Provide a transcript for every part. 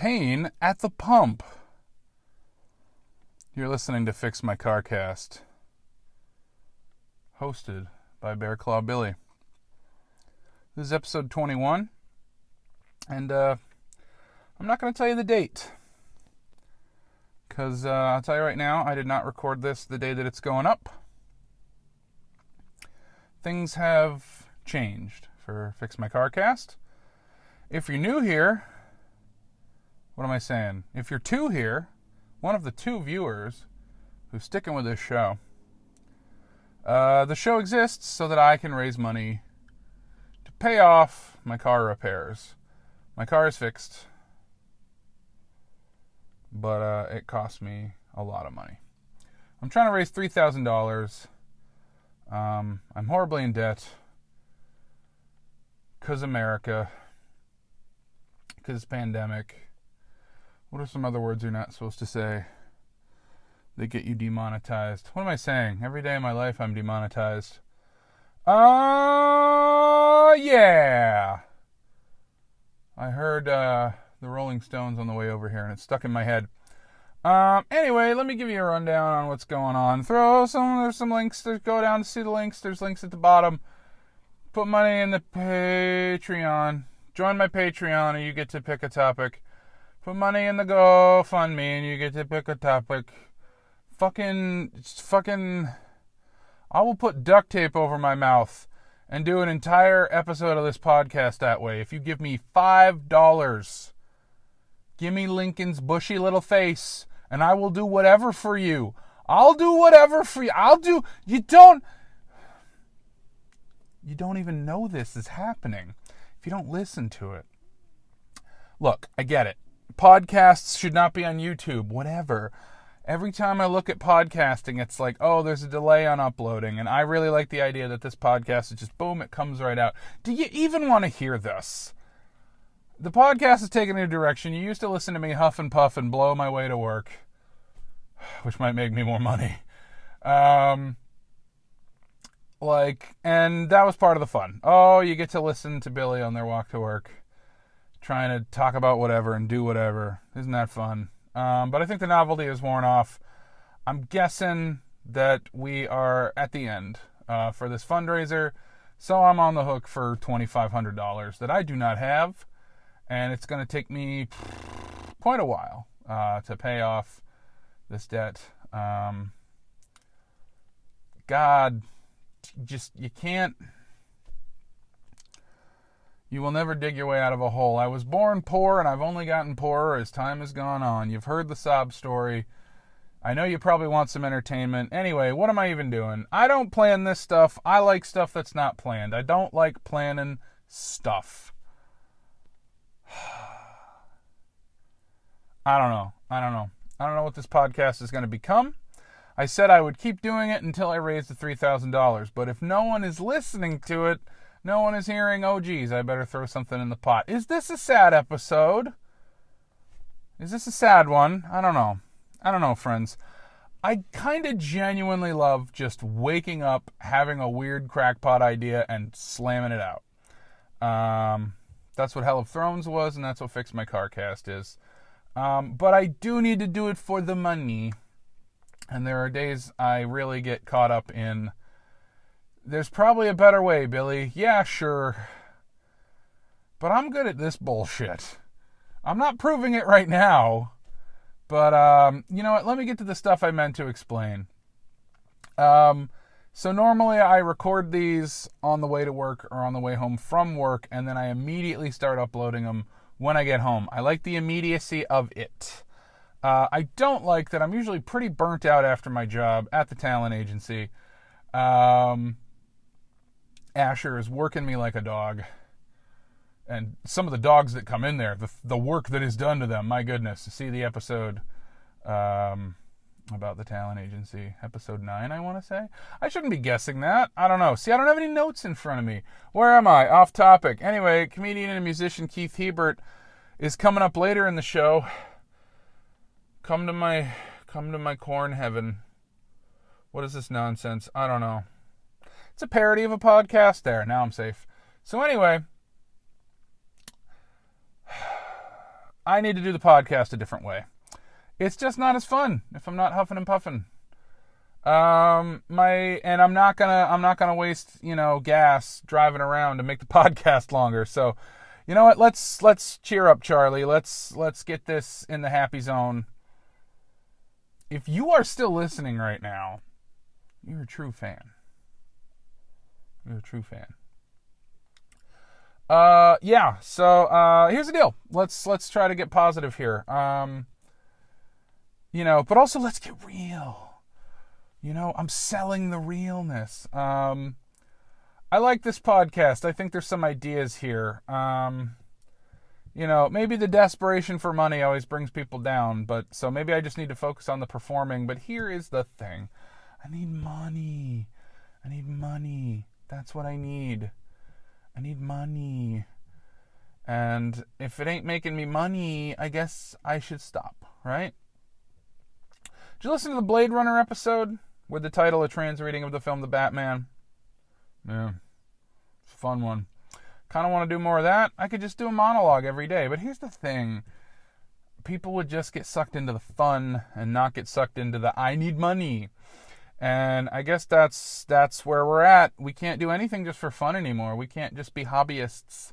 pain at the pump. You're listening to Fix My Carcast, hosted by Bear Claw Billie. This is episode 21, and I'm not going to tell you the date, because I'll tell you right now, I did not record this the day that it's going up. Things have changed for Fix My Carcast. If you're new here, what am I saying? If you're two here, one of the two viewers who's sticking with this show, the show exists so that I can raise money to pay off my car repairs. My car is fixed, but it cost me a lot of money. I'm trying to raise $3,000. I'm horribly in debt because America, because pandemic. What are some other words you're not supposed to say? They get you demonetized. What am I saying? Every day of my life I'm demonetized. Yeah. I heard the Rolling Stones on the way over here and it's stuck in my head. Anyway, let me give you a rundown on what's going on. There's some links. Go down to see the links. There's links at the bottom. Put money in the Patreon. Join my Patreon and you get to pick a topic. Put money in the GoFundMe and you get to pick a topic. Fucking, I will put duct tape over my mouth and do an entire episode of this podcast that way. If you give me $5, give me Lincoln's bushy little face and I will do whatever for you. I'll do whatever for you. You don't even know this is happening if you don't listen to it. Look, I get it. Podcasts should not be on YouTube, whatever. Every time I look at podcasting, it's like, oh, there's a delay on uploading. And I really like the idea that this podcast is just, boom, it comes right out. Do you even want to hear this? The podcast is taking a direction. You used to listen to me huff and puff and blow my way to work, which might make me more money. And that was part of the fun. Oh, you get to listen to Billy on their walk to work, trying to talk about whatever and do whatever. Isn't that fun? But I think the novelty is worn off. I'm guessing that we are at the end for this fundraiser, so I'm on the hook for $2,500 that I do not have, and it's going to take me quite a while to pay off this debt. God, you can't... You will never dig your way out of a hole. I was born poor, and I've only gotten poorer as time has gone on. You've heard the sob story. I know you probably want some entertainment. Anyway, what am I even doing? I don't plan this stuff. I like stuff that's not planned. I don't like planning stuff. I don't know. I don't know what this podcast is going to become. I said I would keep doing it until I raised the $3,000. But if no one is listening to it, no one is hearing, oh geez, I better throw something in the pot. Is this a sad episode? Is this a sad one? I don't know, friends. I kind of genuinely love just waking up, having a weird crackpot idea, and slamming it out. That's what Hell of Thrones was, and that's what Fix My Carcast is. But I do need to do it for the money. And there are days I really get caught up in, there's probably a better way, Billy. Yeah, sure. But I'm good at this bullshit. I'm not proving it right now. But, you know what? Let me get to the stuff I meant to explain. So normally I record these on the way to work or on the way home from work, and then I immediately start uploading them when I get home. I like the immediacy of it. I don't like that I'm usually pretty burnt out after my job at the talent agency. Asher is working me like a dog. And some of the dogs that come in there, the work that is done to them, my goodness. See the episode about the talent agency, episode 9, I want to say. I shouldn't be guessing that. I don't know. See, I don't have any notes in front of me. Where am I? Off topic. Anyway, comedian and musician Keith Hebert is coming up later in the show. Come to my corn heaven. What is this nonsense? I don't know. It's a parody of a podcast there. Now I'm safe. So anyway, I need to do the podcast a different way. It's just not as fun if I'm not huffing and puffing. I'm not gonna waste, gas driving around to make the podcast longer. So, you know what? Let's cheer up, Charlie. Let's get this in the happy zone. If you are still listening right now, you're a true fan. You're a true fan. Yeah. So here's the deal. Let's try to get positive here. But also let's get real. I'm selling the realness. I like this podcast. I think there's some ideas here. Maybe the desperation for money always brings people down, but so maybe I just need to focus on the performing. But here is the thing. I need money. That's what I need. I need money. And if it ain't making me money, I guess I should stop, right? Did you listen to the Blade Runner episode with the title, A Trans Reading of the Film The Batman? Yeah, it's a fun one. Kind of want to do more of that. I could just do a monologue every day. But here's the thing. People would just get sucked into the fun and not get sucked into the I need money. And I guess that's where we're at. We can't do anything just for fun anymore. We can't just be hobbyists.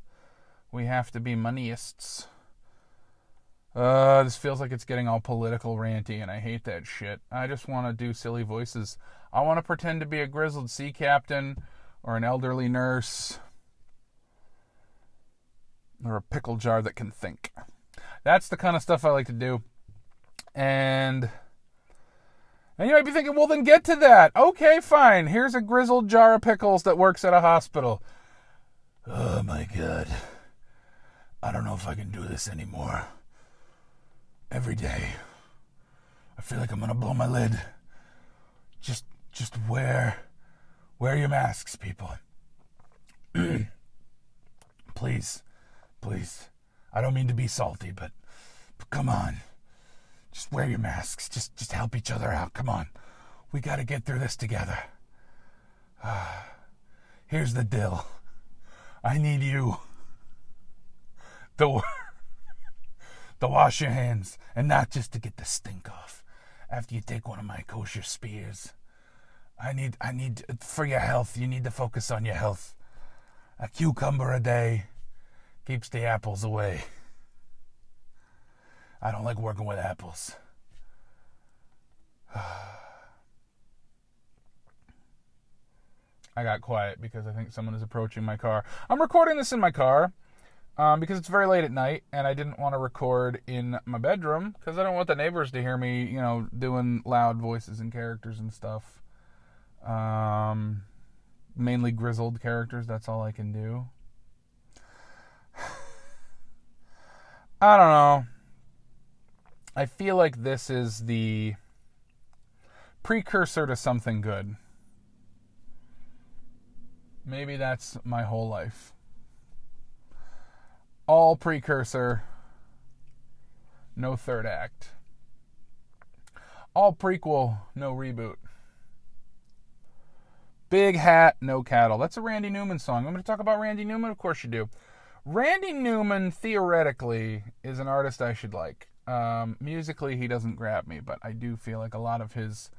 We have to be moneyists. This feels like it's getting all political ranty, and I hate that shit. I just want to do silly voices. I want to pretend to be a grizzled sea captain or an elderly nurse or a pickle jar that can think. That's the kind of stuff I like to do. And you might be thinking, well, then get to that. Okay, fine. Here's a grizzled jar of pickles that works at a hospital. Oh, my God. I don't know if I can do this anymore. Every day, I feel like I'm going to blow my lid. Just wear your masks, people. Please. I don't mean to be salty, but come on. Just wear your masks. Just help each other out. Come on. We got to get through this together. Here's the deal. I need you to wash your hands, and not just to get the stink off after you take one of my kosher spears. I need for your health. You need to focus on your health. A cucumber a day keeps the apples away. I don't like working with apples. I got quiet because I think someone is approaching my car. I'm recording this in my car because it's very late at night, and I didn't want to record in my bedroom because I don't want the neighbors to hear me, doing loud voices and characters and stuff. Mainly grizzled characters. That's all I can do. I don't know. I feel like this is the precursor to something good. Maybe that's my whole life. All precursor, no third act. All prequel, no reboot. Big hat, no cattle. That's a Randy Newman song. I'm going to talk about Randy Newman? Of course you do. Randy Newman, theoretically, is an artist I should like. Musically, he doesn't grab me, but I do feel like a lot of his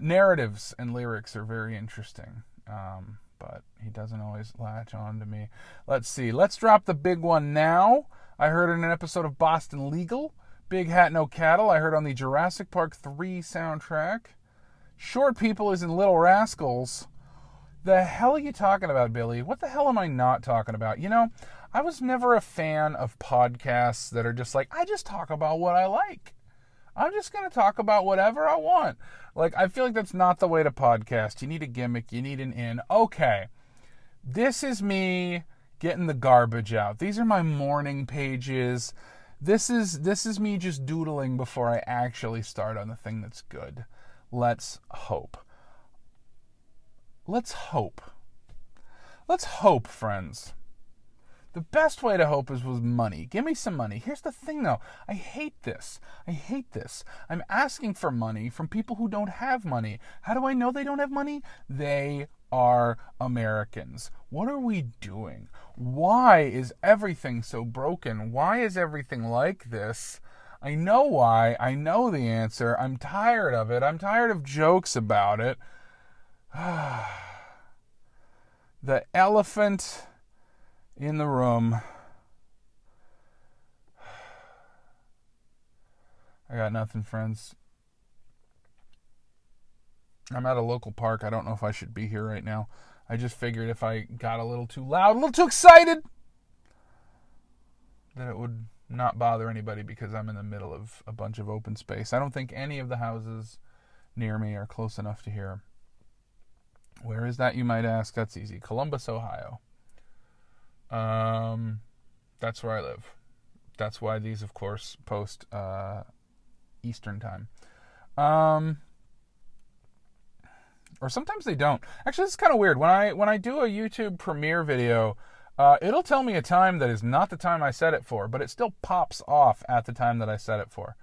narratives and lyrics are very interesting. But he doesn't always latch on to me. Let's see. Let's drop the big one now. I heard in an episode of Boston Legal. Big Hat, No Cattle. I heard on the Jurassic Park 3 soundtrack. Short People is in Little Rascals. The hell are you talking about, Billy? What the hell am I not talking about? I was never a fan of podcasts that are just like, I just talk about what I like. I'm just going to talk about whatever I want. I feel like that's not the way to podcast. You need a gimmick. You need an in. Okay. This is me getting the garbage out. These are my morning pages. This is me just doodling before I actually start on the thing that's good. Let's hope. Let's hope. Let's hope, friends. The best way to hope is with money. Give me some money. Here's the thing, though. I hate this. I'm asking for money from people who don't have money. How do I know they don't have money? They are Americans. What are we doing? Why is everything so broken? Why is everything like this? I know why. I know the answer. I'm tired of it. I'm tired of jokes about it. The elephant in the room. I got nothing, friends. I'm at a local park. I don't know if I should be here right now. I just figured if I got a little too loud, a little too excited, that it would not bother anybody because I'm in the middle of a bunch of open space. I don't think any of the houses near me are close enough to hear. Where is that, you might ask? That's easy. Columbus, Ohio. That's where I live. That's why these, of course, post Eastern time. Or sometimes they don't. Actually, this is kind of weird. When I do a YouTube premiere video, it'll tell me a time that is not the time I set it for, but it still pops off at the time that I set it for.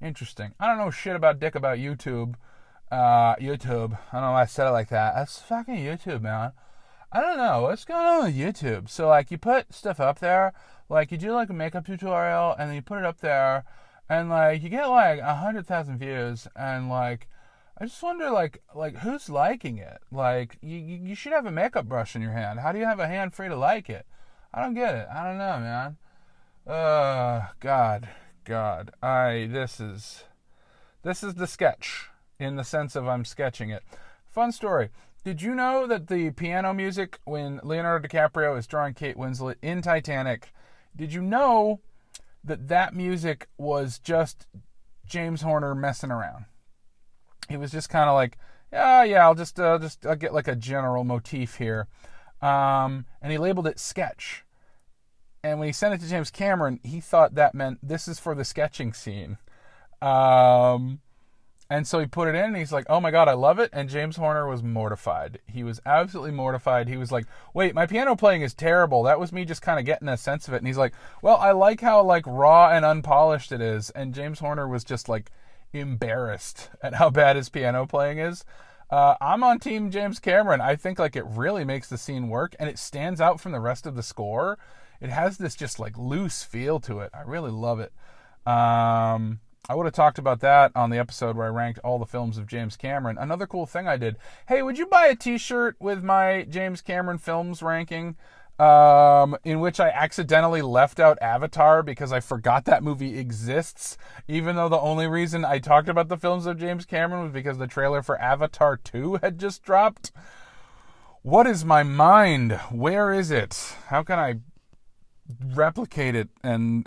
Interesting. I don't know shit about dick about YouTube. YouTube. I don't know why I said it like that. That's fucking YouTube, man. I don't know. What's going on with YouTube? So, like, you put stuff up there. Like, you do, like, a makeup tutorial, and then you put it up there, and, like, you get, like, 100,000 views, and, like, I just wonder, like who's liking it? Like, you should have a makeup brush in your hand. How do you have a hand free to like it? I don't get it. I don't know, man. God. This is the sketch, in the sense of I'm sketching it. Fun story. Did you know that the piano music when Leonardo DiCaprio is drawing Kate Winslet in Titanic, did you know that music was just James Horner messing around? He was just kind of like, I'll get like a general motif here. And he labeled it sketch. And when he sent it to James Cameron, he thought that meant this is for the sketching scene. And so he put it in and he's like, oh my God, I love it. And James Horner was mortified. He was absolutely mortified. He was like, wait, my piano playing is terrible. That was me just kind of getting a sense of it. And he's like, well, I like how like raw and unpolished it is. And James Horner was just like, embarrassed at how bad his piano playing is. I'm on team James Cameron. I think like it really makes the scene work and it stands out from the rest of the score. It has this just like loose feel to it. I really love it. I would have talked about that on the episode where I ranked all the films of James Cameron. Another cool thing I did. Hey, would you buy a t-shirt with my James Cameron films ranking? In which I accidentally left out Avatar because I forgot that movie exists, even though the only reason I talked about the films of James Cameron was because the trailer for Avatar 2 had just dropped. What is my mind? Where is it? How can I replicate it and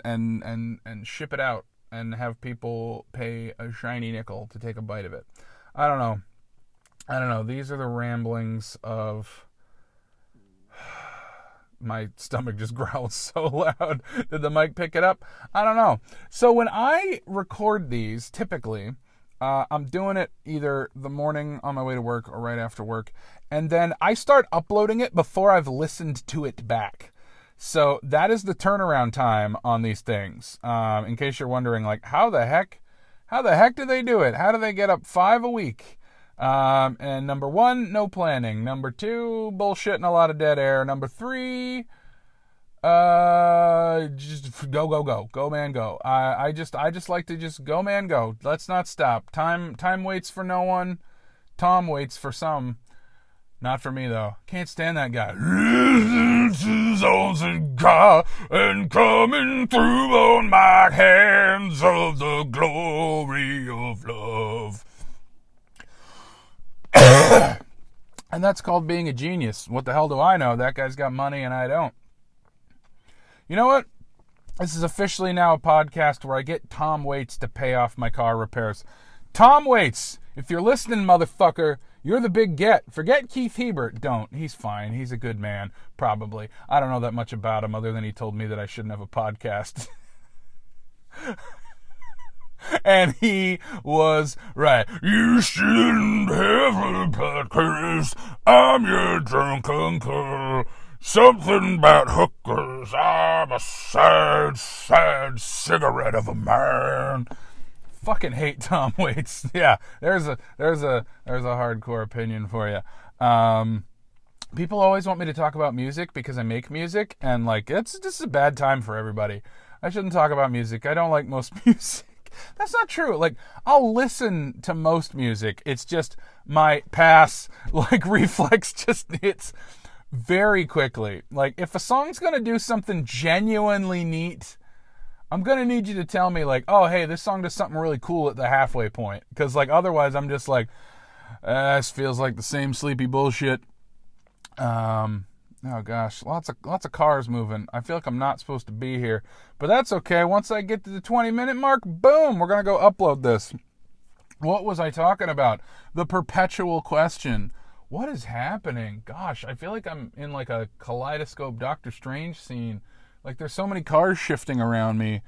ship it out and have people pay a shiny nickel to take a bite of it? I don't know. These are the ramblings of... My stomach just growled so loud. Did the mic pick it up? I don't know. So when I record these, typically, I'm doing it either the morning on my way to work or right after work. And then I start uploading it before I've listened to it back. So that is the turnaround time on these things. In case you're wondering, like, how the heck do they do it? How do they get up 5 a week? And number 1, no planning. Number 2, bullshit and a lot of dead air. Number 3, just go man go. I just like to just go man go. Let's not stop. Time waits for no one. Tom waits for some. Not for me though. Can't stand that guy. And coming through on my hands of the glory of love. And that's called being a genius. What the hell do I know? That guy's got money and I don't. You know what? This is officially now a podcast where I get Tom Waits to pay off my car repairs. Tom Waits, if you're listening, motherfucker, you're the big get. Forget Keith Hebert. Don't. He's fine. He's a good man, probably. I don't know that much about him other than he told me that I shouldn't have a podcast. And he was right. You shouldn't have a podcast. I'm your drunken uncle. Something about hookers. I'm a sad cigarette of a man. Fucking hate Tom Waits. Yeah, there's a hardcore opinion for you. people always want me to talk about music because I make music, and like it's just a bad time for everybody. I shouldn't talk about music. I don't like most music. That's not true. Like, I'll listen to most music. It's just my pass, like, reflex just hits very quickly. Like, if a song's gonna do something genuinely neat, I'm gonna need you to tell me, like, oh, hey, this song does something really cool at the halfway point. Because, like, otherwise I'm just like, this feels like the same sleepy bullshit. Oh gosh, lots of cars moving. I feel like I'm not supposed to be here, but that's okay. Once I get to the 20-minute mark, boom, we're gonna go upload this. What was I talking about? The perpetual question. What is happening? Gosh, I feel like I'm in like a kaleidoscope Doctor Strange scene. Like there's so many cars shifting around me.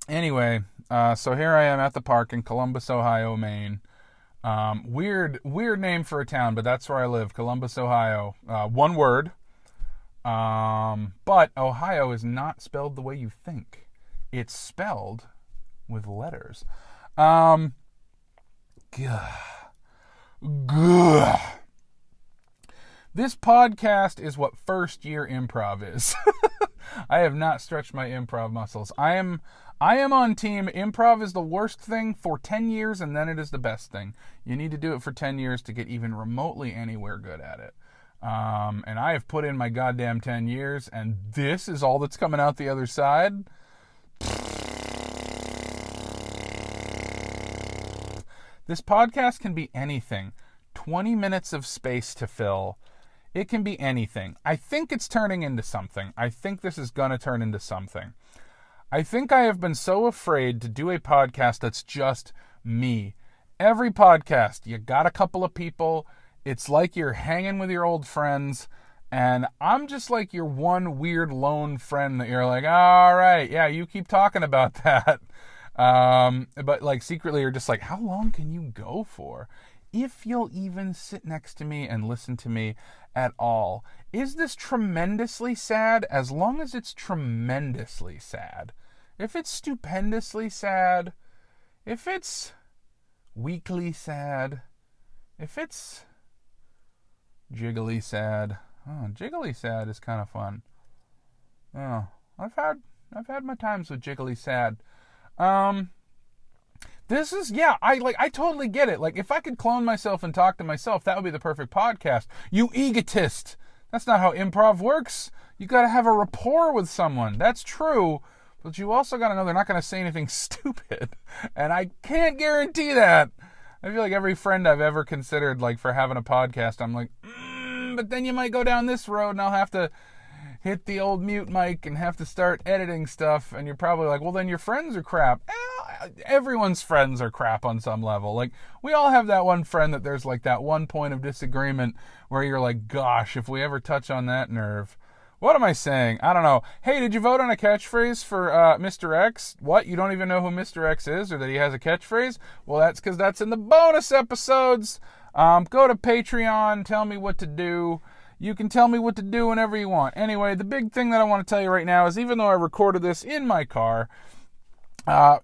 Anyway, so here I am at the park in Columbus, Ohio, Maine. Weird name for a town, but that's where I live, Columbus, Ohio. One word. But Ohio is not spelled the way you think. It's spelled with letters. Gah. This podcast is what first year improv is. I have not stretched my improv muscles. I am on team. Improv is the worst thing for 10 years, and then it is the best thing. You need to do it for 10 years to get even remotely anywhere good at it. And I have put in my goddamn 10 years, and this is all that's coming out the other side. This podcast can be anything. 20 minutes of space to fill. It can be anything. I think it's turning into something. I think this is going to turn into something. I think I have been so afraid to do a podcast that's just me. Every podcast, you got a couple of people. It's like you're hanging with your old friends. And I'm just like your one weird lone friend that you're like, all right, yeah, you keep talking about that. But like secretly you're just like, how long can you go for? If you'll even sit next to me and listen to me at all. Is this tremendously sad? As long as it's tremendously sad. If it's stupendously sad, if it's weakly sad, if it's jiggly sad. Oh, jiggly sad is kind of fun. Oh, I've had my times with jiggly sad. This is, yeah, I totally get it. Like, if I could clone myself and talk to myself, that would be the perfect podcast. You egotist. That's not how improv works. You got to have a rapport with someone. That's true. But you also got to know they're not going to say anything stupid. And I can't guarantee that. I feel like every friend I've ever considered, like, for having a podcast, I'm like, but then you might go down this road and I'll have to hit the old mute mic and have to start editing stuff. And you're probably like, well, then your friends are crap. Everyone's friends are crap on some level. Like, we all have that one friend that there's like that one point of disagreement where you're like, gosh, if we ever touch on that nerve. What am I saying? I don't know. Hey, did you vote on a catchphrase for Mr. X? What? You don't even know who Mr. X is or that he has a catchphrase? Well, that's because that's in the bonus episodes. Go to Patreon. Tell me what to do. You can tell me what to do whenever you want. Anyway, the big thing that I want to tell you right now is even though I recorded this in my car,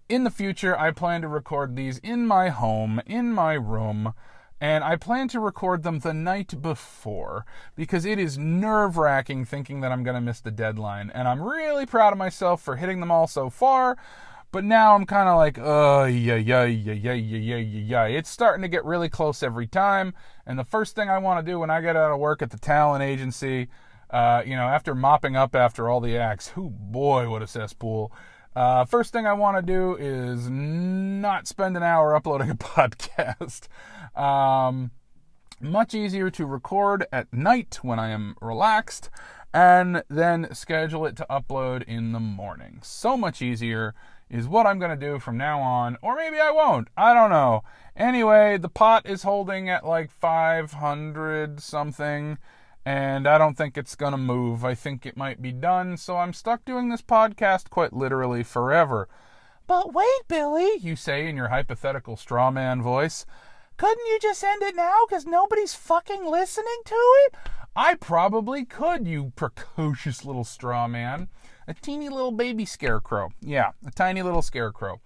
in the future, I plan to record these in my home, in my room, and I plan to record them the night before because it is nerve-wracking thinking that I'm going to miss the deadline. And I'm really proud of myself for hitting them all so far, but now I'm kind of like, it's starting to get really close every time. And the first thing I want to do when I get out of work at the talent agency, after mopping up after all the acts, boy, what a cesspool. First thing I want to do is not spend an hour uploading a podcast. Much easier to record at night when I am relaxed and then schedule it to upload in the morning. So much easier is what I'm going to do from now on, or maybe I won't. I don't know. Anyway, the pot is holding at like 500 something. And I don't think it's going to move. I think it might be done. So I'm stuck doing this podcast quite literally forever. But wait, Billy, you say in your hypothetical straw man voice. Couldn't you just end it now because nobody's fucking listening to it? I probably could, you precocious little straw man. A teeny little baby scarecrow. Yeah, a tiny little scarecrow.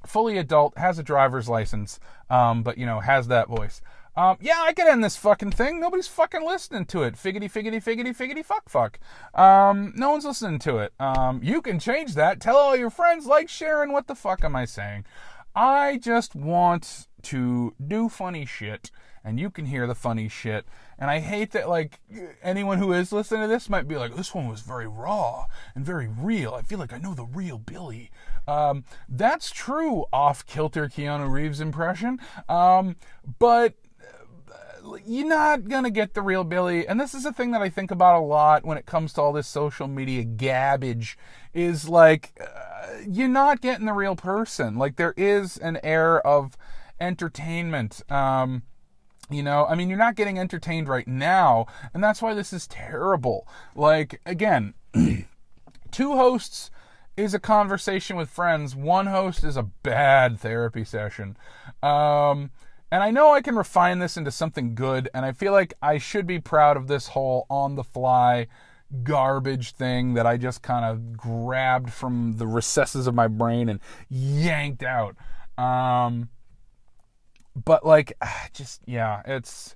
Fully adult, has a driver's license, but, has that voice. Yeah, I could end this fucking thing. Nobody's fucking listening to it. Figgity, figgity, figgity, figgity, fuck, fuck. No one's listening to it. You can change that. Tell all your friends, like, sharing. What the fuck am I saying? I just want to do funny shit, and you can hear the funny shit. And I hate that, like, anyone who is listening to this might be like, this one was very raw and very real. I feel like I know the real Billy. That's true, off-kilter Keanu Reeves impression. But you're not going to get the real Billy. And this is a thing that I think about a lot when it comes to all this social media garbage, is like, you're not getting the real person. Like, there is an air of entertainment. You know, I mean, you're not getting entertained right now, and that's why this is terrible. Like, again, 2 hosts is a conversation with friends. 1 host is a bad therapy session. And I know I can refine this into something good, and I feel like I should be proud of this whole on-the-fly garbage thing that I just kind of grabbed from the recesses of my brain and yanked out. But, like, just, yeah, it's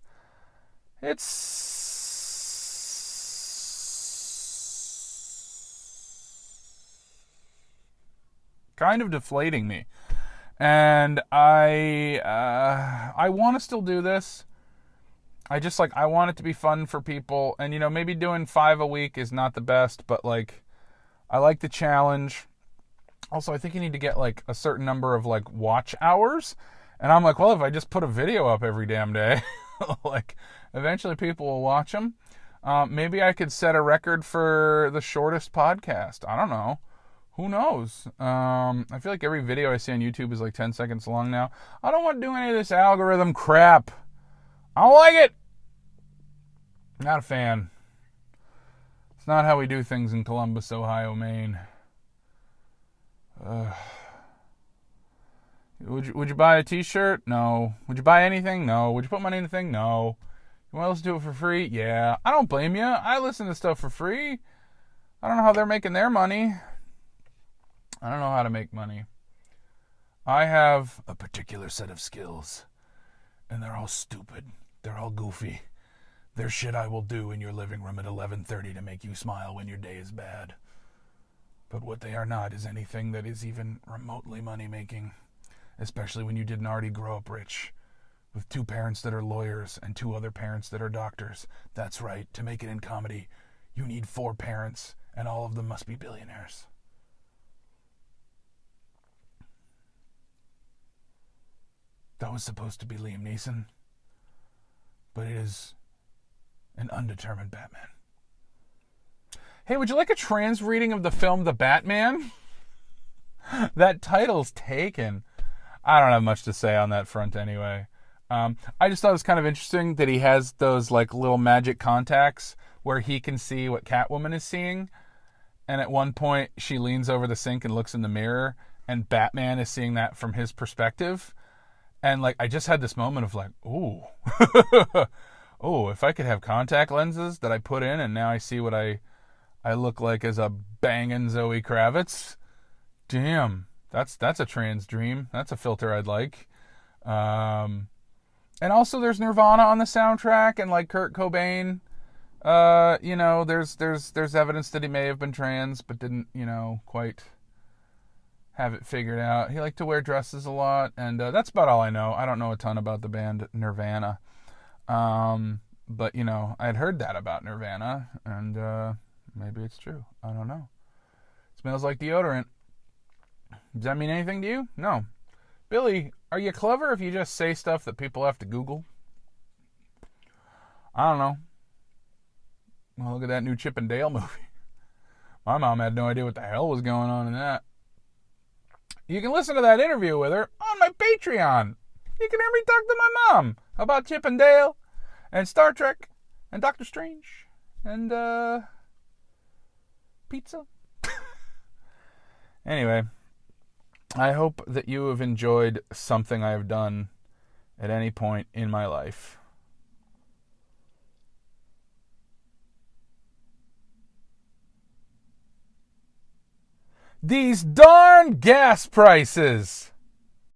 kind of deflating me. And I want to still do this. I want it to be fun for people. And, you know, maybe doing 5 a week is not the best, but, like, I like the challenge. Also, I think you need to get, like, a certain number of, like, watch hours. And I'm like, well, if I just put a video up every damn day, like, eventually people will watch them. Maybe I could set a record for the shortest podcast. I don't know. Who knows? I feel like every video I see on YouTube is like 10 seconds long now. I don't want to do any of this algorithm crap. I don't like it. Not a fan. It's not how we do things in Columbus, Ohio, Maine. Would you buy a t-shirt? No. Would you buy anything? No. Would you put money in the thing? No. You want to listen to it for free? Yeah. I don't blame you. I listen to stuff for free. I don't know how they're making their money. I don't know how to make money. I have a particular set of skills, and they're all stupid. They're all goofy. They're shit I will do in your living room at 11:30 to make you smile when your day is bad. But what they are not is anything that is even remotely money-making. Especially when you didn't already grow up rich, with 2 parents that are lawyers and 2 other parents that are doctors. That's right, to make it in comedy, you need 4 parents, and all of them must be billionaires. That was supposed to be Liam Neeson, but it is an undetermined Batman. Hey, would you like a trans reading of the film The Batman? That title's taken. I don't have much to say on that front anyway. I just thought it was kind of interesting that he has those like little magic contacts where he can see what Catwoman is seeing. And at one point she leans over the sink and looks in the mirror, and Batman is seeing that from his perspective. And like, I just had this moment of like, ooh, oh, if I could have contact lenses that I put in and now I see what I look like as a bangin' Zoe Kravitz. Damn. That's a trans dream. That's a filter I'd like. And also there's Nirvana on the soundtrack, and like Kurt Cobain, you know, there's evidence that he may have been trans, but didn't, you know, quite have it figured out. He liked to wear dresses a lot, and that's about all I know. I don't know a ton about the band Nirvana. But, you know, I'd heard that about Nirvana, and maybe it's true. I don't know. It smells like deodorant. Does that mean anything to you? No. Billy, are you clever if you just say stuff that people have to Google? I don't know. Well, look at that new Chip and Dale movie. My mom had no idea what the hell was going on in that. You can listen to that interview with her on my Patreon. You can hear me talk to my mom about Chip and Dale and Star Trek and Doctor Strange and pizza. Anyway, I hope that you have enjoyed something I have done at any point in my life. These darn gas prices!